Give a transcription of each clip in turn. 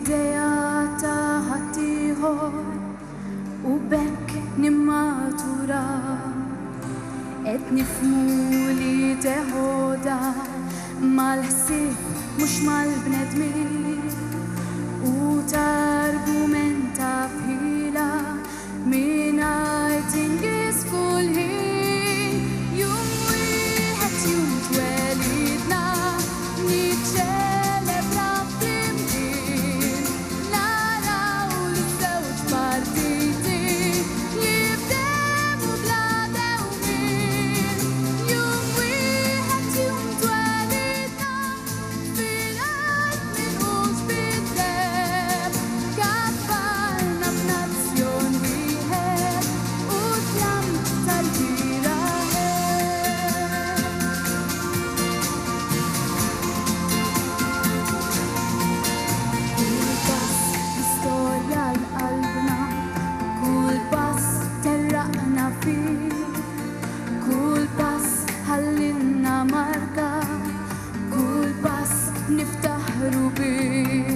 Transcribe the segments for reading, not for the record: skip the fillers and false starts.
idea ta' ħaddieħor u bekk nimmatura qed nifhmu li teħoda mal-ħsieb mhux mal-bnedmin u targumenta bħila mingħajr tingiż kull ħin. Jum wieħed jum twelidna niċċelebra flimkien naraw l-żewġ partiti jibdew bla dewmien. Jum wieħed jum twelidna fil-qalb minqux bid-deb kabbarna b'nazzjon wieħed u tlam tal-ġira kull pass istorja l-qalbna, kull pass terraqna fih, kull pass ħallinna marka, kull pass niftaħru bih.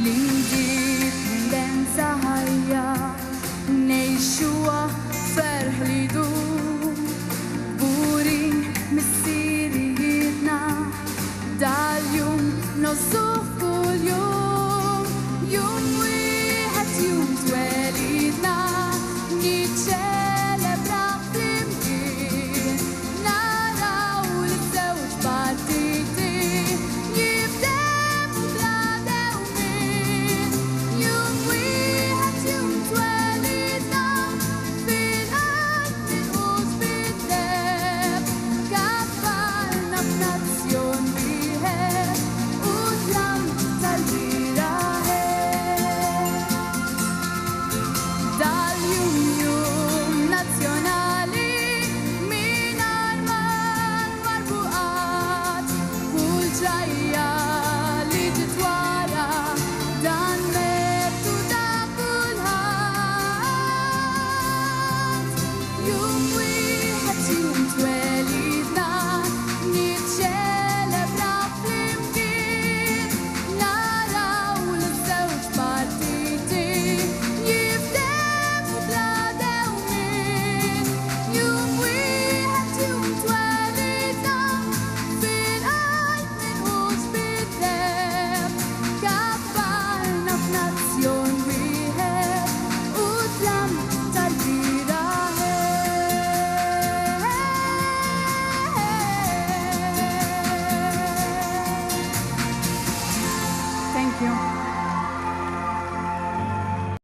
L-indipendenza ħajja ngħixuha ferħ li jdum, burin mis-sirijietna dal-jum nozzuh